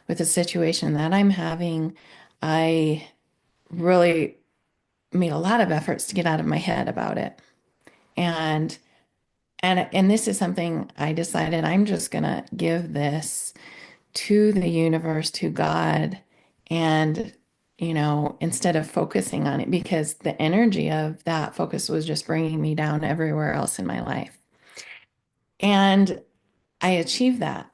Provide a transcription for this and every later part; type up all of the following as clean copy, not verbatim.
with the situation that I'm having, I really made a lot of efforts to get out of my head about it. And and this is something I decided I'm just gonna give this to the universe, to God, and instead of focusing on it, because the energy of that focus was just bringing me down everywhere else in my life. And I achieved that.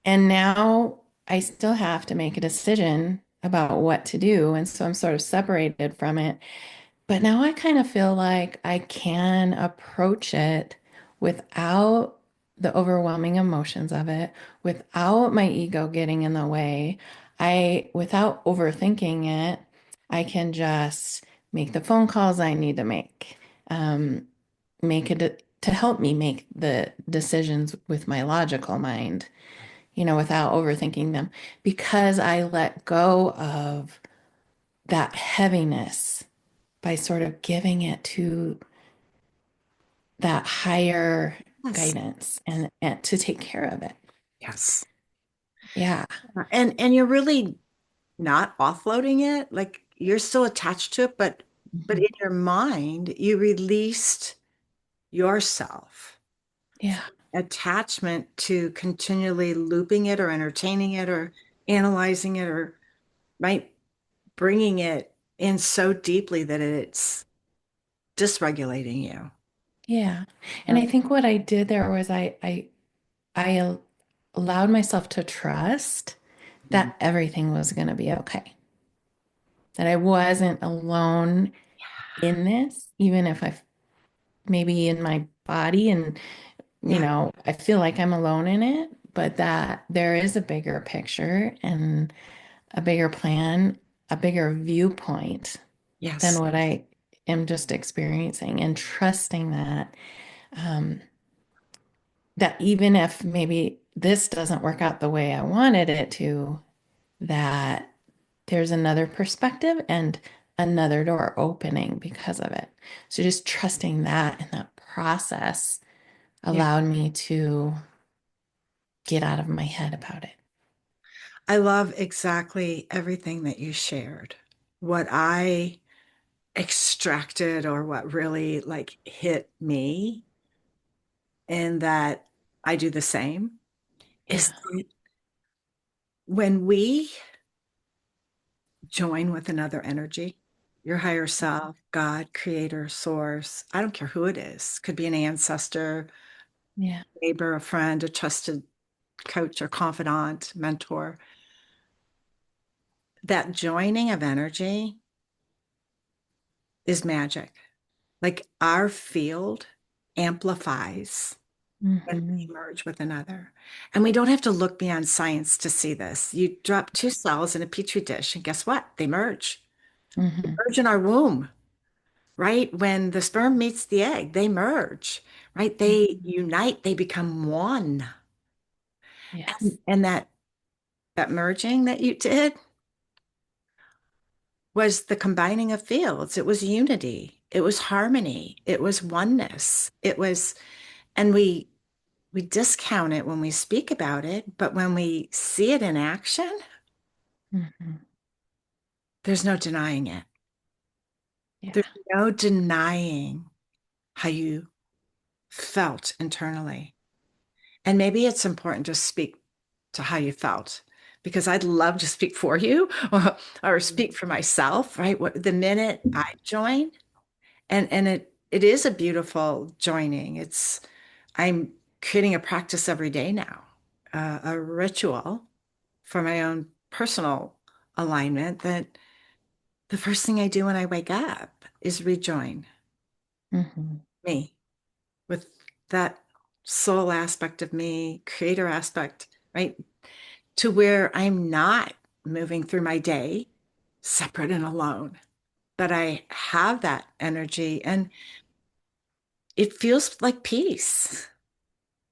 And now I still have to make a decision about what to do. And so I'm sort of separated from it. But now I kind of feel like I can approach it without the overwhelming emotions of it, without my ego getting in the way. Without overthinking it, I can just make the phone calls I need to make, um, make it to help me make the decisions with my logical mind, without overthinking them, because I let go of that heaviness by sort of giving it to that higher Yes. guidance and to take care of it. Yes. Yeah. And you're really not offloading it. Like you're still attached to it, but Mhm. in your mind, you released yourself Yeah. attachment to continually looping it or entertaining it or analyzing it or right bringing it in so deeply that it's dysregulating you. Yeah. And Yeah. I think what I did there was I allowed myself to trust Mhm. that everything was going to be okay. That I wasn't alone in this, even if I maybe in my body and Yeah. I feel like I'm alone in it, but that there is a bigger picture and a bigger plan, a bigger viewpoint than Yes. what I am just experiencing, and trusting um, that even if maybe this doesn't work out the way I wanted it to, that there's another perspective and another door opening because of it. So just trusting that and that process Yeah. allowed me to get out of my head about it. I love exactly everything that you shared. What I extracted or what really like hit me and that I do the same is Yeah. that when we join with another energy, your higher self, God, creator, source, I don't care who it is, could be an ancestor, Yeah. neighbor, a friend, a trusted coach or confidant, mentor, that joining of energy is magic. Like our field amplifies when Hmm. we merge with another. And we don't have to look beyond science to see this. You drop two cells in a petri dish, and guess what? They merge. They Hmm. merge in our womb, right? When the sperm meets the egg, they merge, right? They unite, they become one. Yes. And that merging that you did was the combining of fields. It was unity. It was harmony. It was oneness. It was, and we discount it when we speak about it, but when we see it in action, Hmm. there's no denying it. Yeah. There's no denying how you felt internally. And maybe it's important to speak to how you felt because I'd love to speak for you or speak for myself, right? The minute I join, and it is a beautiful joining. I'm creating a practice every day now, a ritual for my own personal alignment that the first thing I do when I wake up is rejoin Hmm. me with that soul aspect of me, creator aspect, right? To where I'm not moving through my day separate and alone, but I have that energy and it feels like peace.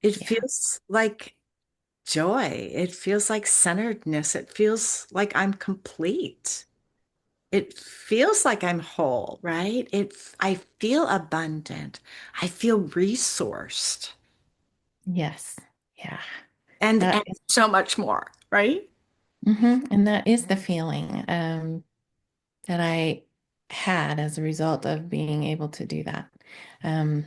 It Yeah. feels like joy. It feels like centeredness. It feels like I'm complete. It feels like I'm whole, right? I feel abundant. I feel resourced Yes. Yeah. and That so much more, right? And that is the feeling that I had as a result of being able to do that. Um,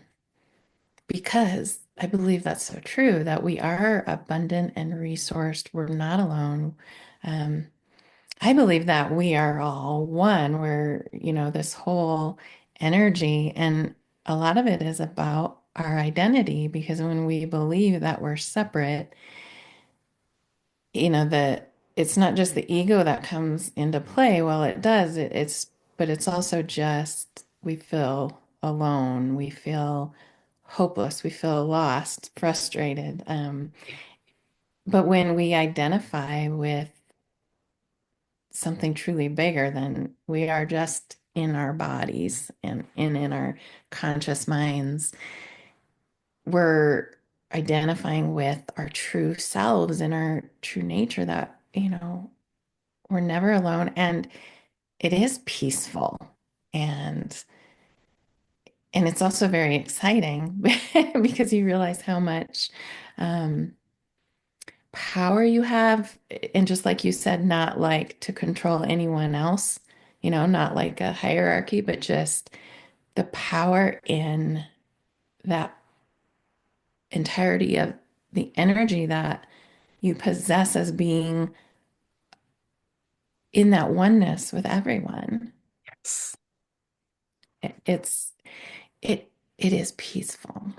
because I believe that's so true that we are abundant and resourced. We're not alone. Um, I believe that we are all one. We're, this whole energy, and a lot of it is about our identity because when we believe that we're separate, that it's not just the ego that comes into play. Well, it does. But it's also just we feel alone, we feel hopeless, we feel lost, frustrated. But when we identify with something truly bigger than we are just in our bodies and in our conscious minds, we're identifying with our true selves and our true nature that, we're never alone. And it is peaceful. And and it's also very exciting because you realize how much um, power you have. And just like you said, not like to control anyone else, not like a hierarchy, but just the power in that entirety of the energy that you possess as being in that oneness with everyone. Yes. It, it's it it is peaceful.